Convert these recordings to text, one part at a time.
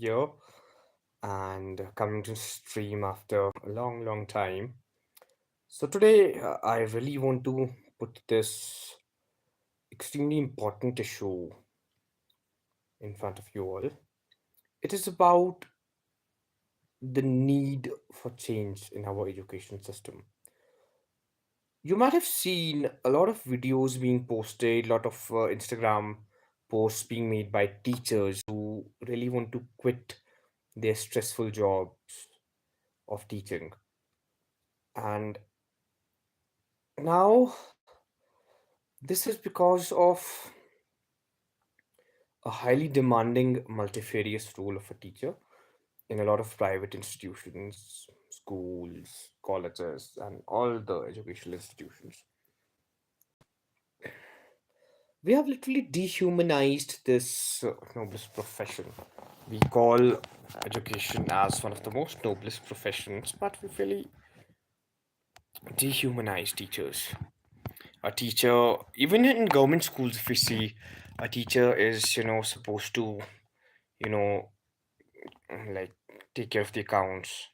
here and coming to stream after a long, long time. So, today I really want to put this extremely important issue in front of you all. It is about the need for change in our education system. You might have seen a lot of videos being posted, a lot of Instagram posts being made by teachers who really want to quit their stressful jobs of teaching. And now, this is because of a highly demanding, multifarious role of a teacher in a lot of private institutions, schools, colleges, and all the educational institutions. We have literally dehumanized this noblest profession. We call education as one of the most noblest professions, but we really dehumanize teachers. A teacher, even in government schools, if we see, a teacher is, supposed to, you know, like take care of the accounts,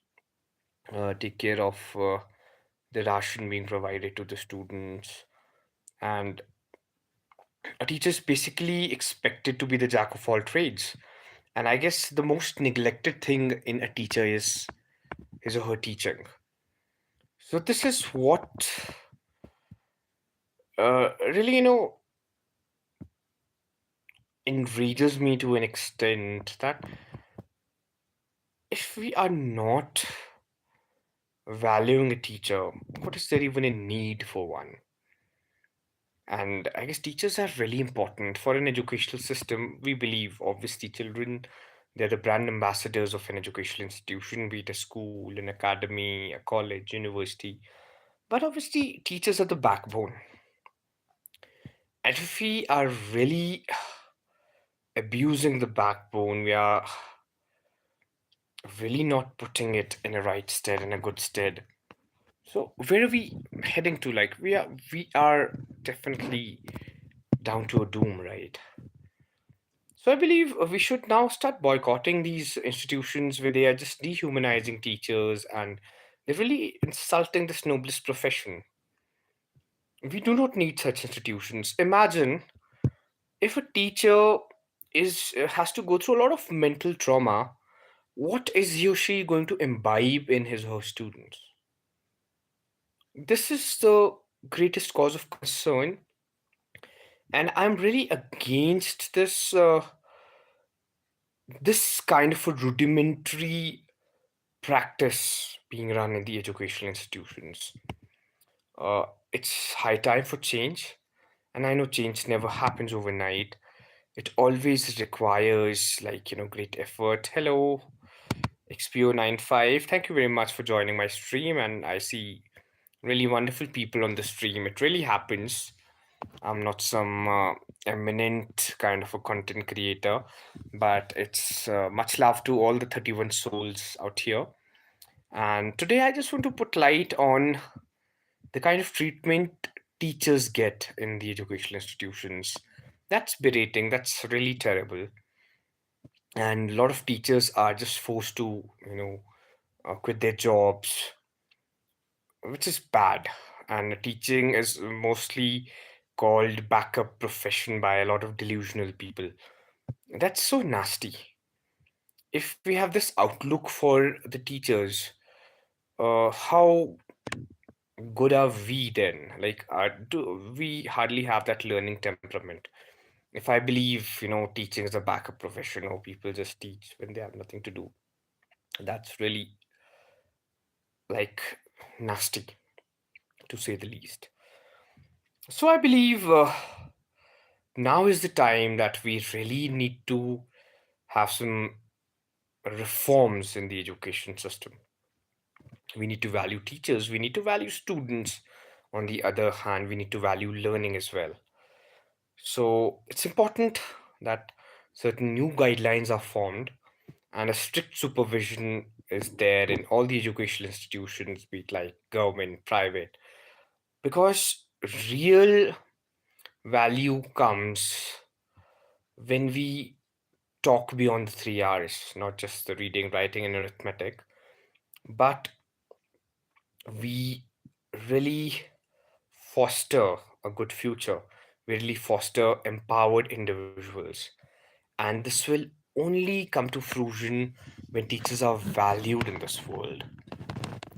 take care of the ration being provided to the students, and a teacher is basically expected to be the jack of all trades. And I guess the most neglected thing in a teacher is his or her teaching. So this is what really, enrages me to an extent that if we are not valuing a teacher, what is there even a need for one? And I guess teachers are really important for an educational system. We believe, obviously, children, they're the brand ambassadors of an educational institution, be it a school, an academy, a college, university. But obviously, teachers are the backbone. And if we are really abusing the backbone, we are really not putting it in a right stead, in a good stead. So where are we heading to? Like we are definitely down to a doom, right? So I believe we should now start boycotting these institutions where they are just dehumanizing teachers and they're really insulting this noblest profession. We do not need such institutions. Imagine if a teacher is has to go through a lot of mental trauma, what is he or she going to imbibe in his or her students? This is the greatest cause of concern, and I'm really against this kind of a rudimentary practice being run in the educational institutions. Uh, it's high time for change, and I know change never happens overnight. It always requires great effort. Hello, XPO95. Thank you very much for joining my stream, and I see really wonderful people on the stream. It really happens. I'm not some eminent kind of a content creator, but it's much love to all the 31 souls out here. And today I just want to put light on the kind of treatment teachers get in the educational institutions. That's berating, that's really terrible. And a lot of teachers are just forced to, quit their jobs, which is bad. And teaching is mostly called backup profession by a lot of delusional people. That's so nasty. If we have this outlook for the teachers, how good are we then? Like, do we hardly have that learning temperament? If I believe, teaching is a backup profession or people just teach when they have nothing to do, that's really like nasty to say the least. So I believe now is the time that we really need to have some reforms in the education system. We need to value teachers, we need to value students. On the other hand, we need to value learning as well. So it's important that certain new guidelines are formed and a strict supervision is there in all the educational institutions, be it like government, private, because real value comes when we talk beyond the 3 hours, not just the reading, writing, and arithmetic, but we really foster a good future. We really foster empowered individuals. And this will only come to fruition when teachers are valued in this world.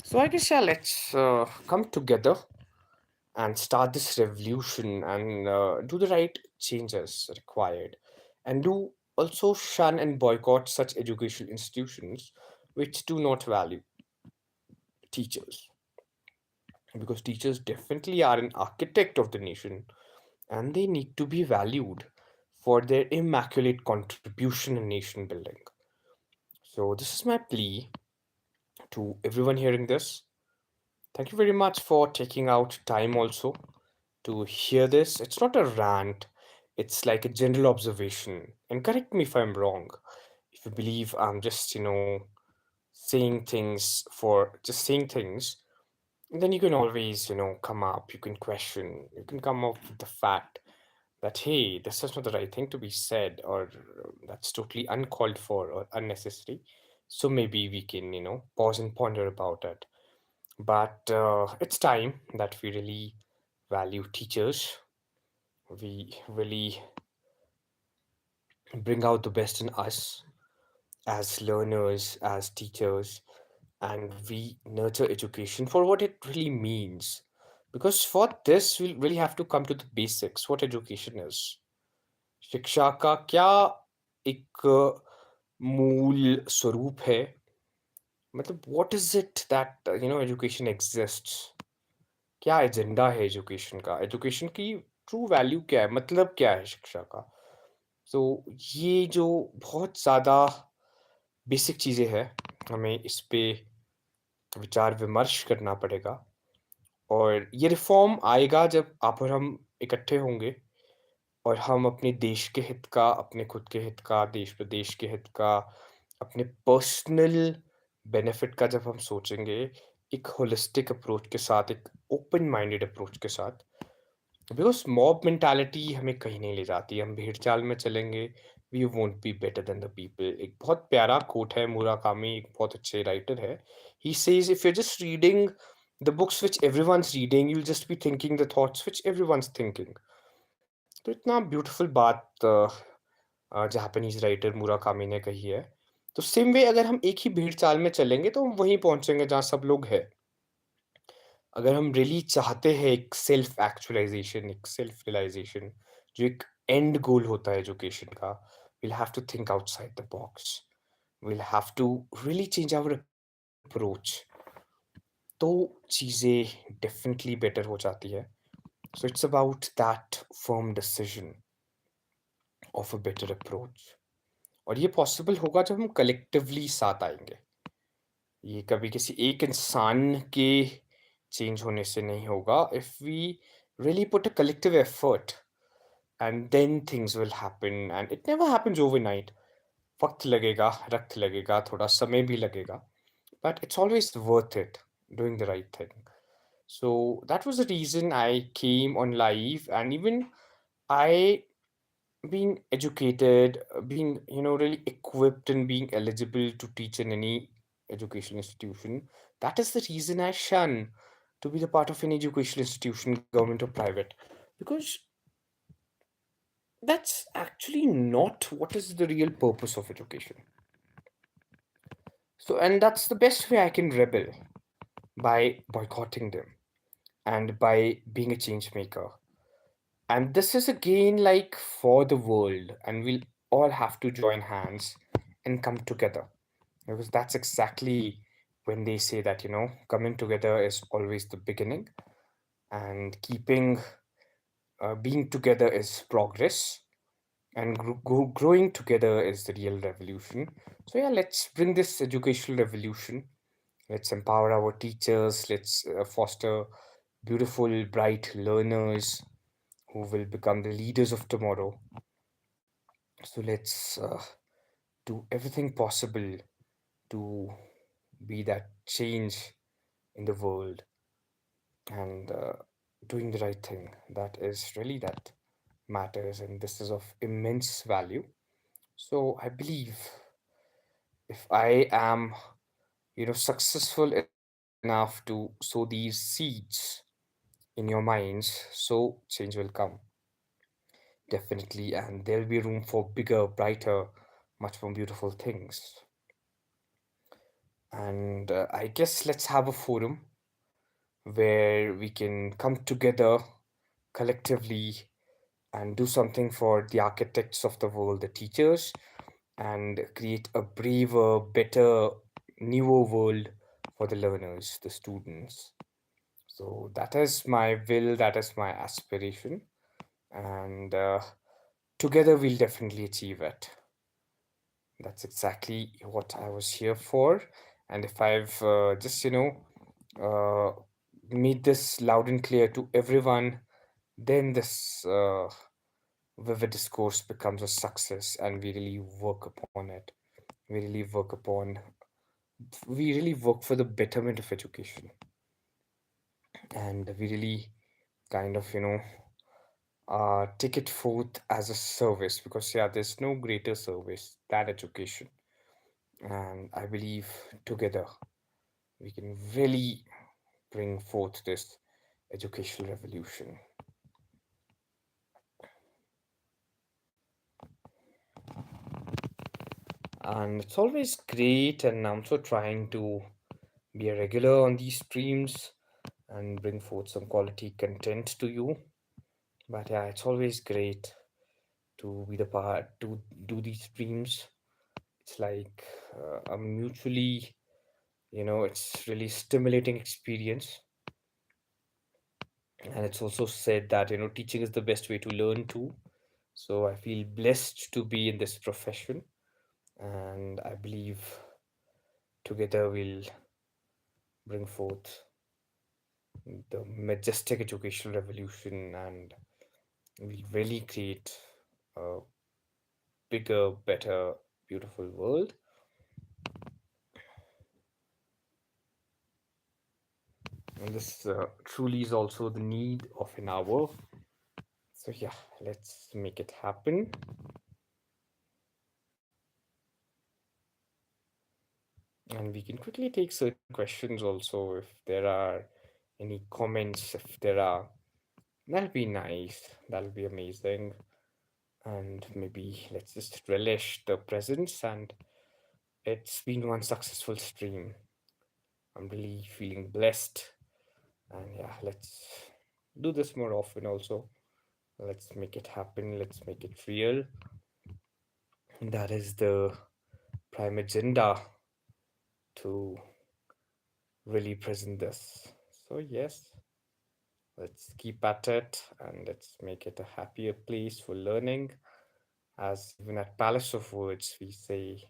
So I guess, yeah, let's come together and start this revolution and do the right changes required. And do also shun and boycott such educational institutions which do not value teachers. Because teachers definitely are an architect of the nation and they need to be valued for their immaculate contribution in nation building. So, this is my plea to everyone hearing this. Thank you very much for taking out time also to hear this. It's not a rant, it's like a general observation. And correct me if I'm wrong. If you believe I'm just, saying things for just saying things, then you can always, come up, you can question, you can come up with the fact that, hey, this is not the right thing to be said, or that's totally uncalled for or unnecessary. So maybe we can, pause and ponder about it. But it's time that we really value teachers. We really bring out the best in us as learners, as teachers, and we nurture education for what it really means. Because for this, we really have to come to the basics, what education is. शिक्षा का क्या एक मूल स्वरूप है मतलब what is it that education exists क्या agenda है एजुकेशन का एजुकेशन की ट्रू वैल्यू क्या है मतलब क्या है शिक्षा का तो ये जो बहुत ज़्यादा बेसिक चीज़ें हैं हमें इस पे विचार विमर्श करना पड़ेगा और ये रिफॉर्म आएगा जब आप और हम इकट्ठे होंगे और हम अपने देश के हित का, अपने खुद के हित का, देश-प्रदेश के हित का, अपने पर्सनल बेनिफिट का जब हम सोचेंगे, एक होलिस्टिक अप्रोच के साथ, एक ओपन माइंडेड अप्रोच के साथ, बिकॉज़ मॉब मेंटालिटी हमें कहीं नहीं ले जाती। हम भेड़-चाल में चलेंगे, we won't be better than the people. एक बहुत प्यारा कोट है, मुराकामी एक बहुत अच्छे राइटर है। He says if you are just reading the books which everyone's reading, you will just be thinking the thoughts which everyone's thinking. तो इतना ब्यूटीफुल बात जापानीज़ राइटर मुराकामी ने कही है। तो सेम वे अगर हम एक ही भीड़-चाल में चलेंगे तो हम वहीं पहुँचेंगे जहाँ सब लोग हैं। अगर हम रियली चाहते हैं एक सेल्फ एक्चुअलाइज़ेशन, एक सेल्फ रियलाइज़ेशन जो एक एंड गोल होता है एजुकेशन का, we'll have to think outside the box. We'll have to really change our approach. तो चीज़ें डेफ़िनिटली बेटर हो जाती है। So it's about that firm decision of a better approach. और ये पॉसिबल होगा जब हम कलेक्टिवली साथ आएँगे। ये कभी किसी एक इंसान के चेंज होने से नहीं होगा। If we really put a collective effort and then things will happen and it never happens overnight. वक़्त लगेगा, रक्त लगेगा, थोड़ा समय भी लगेगा, but it's always worth it doing the right thing. So that was the reason I came on live, and even I being educated, being really equipped and being eligible to teach in any educational institution. That is the reason I shun to be the part of an educational institution, government or private, because that's actually not what is the real purpose of education. So, and that's the best way I can rebel by boycotting them and by being a change maker. And this is again like for the world, and we'll all have to join hands and come together because that's exactly when they say that, coming together is always the beginning, and being together is progress, and growing together is the real revolution. So, yeah, let's bring this educational revolution. Let's empower our teachers, let's foster beautiful, bright learners who will become the leaders of tomorrow. So let's do everything possible to be that change in the world and doing the right thing. That is really that matters, and this is of immense value. So I believe if I am, successful enough to sow these seeds in your minds, so change will come. Definitely, and there'll be room for bigger, brighter, much more beautiful things. And I guess let's have a forum where we can come together collectively and do something for the architects of the world, the teachers, and create a braver, better, newer world for the learners, the students. So that is my will, that is my aspiration, and together we'll definitely achieve it. That's exactly what I was here for. And if I've just, uh, made this loud and clear to everyone, then this vivid discourse becomes a success and we really work upon it. We really work upon, we really work for the betterment of education. And we really kind of, take it forth as a service because, yeah, there's no greater service than education. And I believe together we can really bring forth this educational revolution. And it's always great, and I'm so trying to be a regular on these streams and bring forth some quality content to you. But yeah, it's always great to be the part to do these streams. It's like a mutually, it's really stimulating experience. And it's also said that, teaching is the best way to learn too. So I feel blessed to be in this profession, and I believe together we'll bring forth the majestic educational revolution and we'll really create a bigger, better, beautiful world. And this truly is also the need of an hour. So, yeah, let's make it happen. And we can quickly take certain questions also if there are any comments, if there are. That'll be nice. That'll be amazing. And maybe let's just relish the presence. And it's been one successful stream. I'm really feeling blessed. And yeah, let's do this more often also. Let's make it happen. Let's make it real. That is the prime agenda to really present this. So, yes, let's keep at it and let's make it a happier place for learning. As even at Palace of Words, we say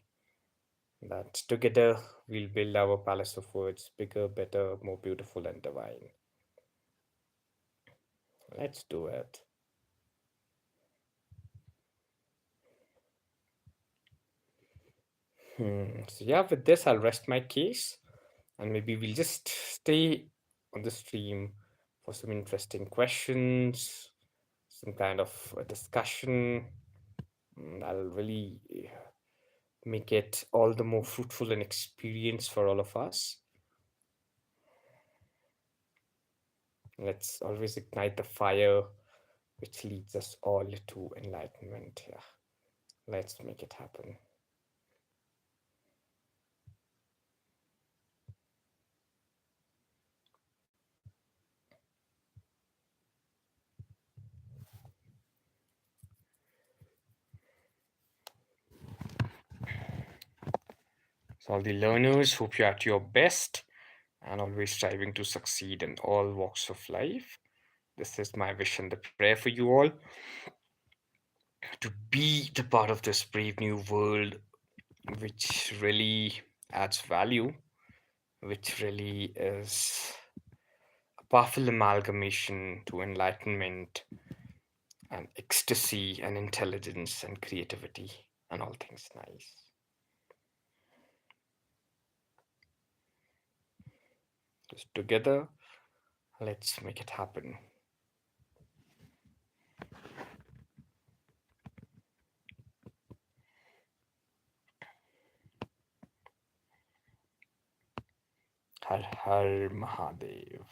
that together we'll build our Palace of Words bigger, better, more beautiful, and divine. Let's do it. So, yeah, with this, I'll rest my case and maybe we'll just stay on the stream for some interesting questions, some kind of a discussion. That'll really make it all the more fruitful and experience for all of us. Let's always ignite the fire which leads us all to enlightenment. Yeah, let's make it happen. So, all the learners, hope you're at your best and always striving to succeed in all walks of life. This is my wish and the prayer for you all to be the part of this brave new world which really adds value, which really is a powerful amalgamation to enlightenment and ecstasy and intelligence and creativity and all things nice. Just together, let's make it happen. Har Har Mahadev.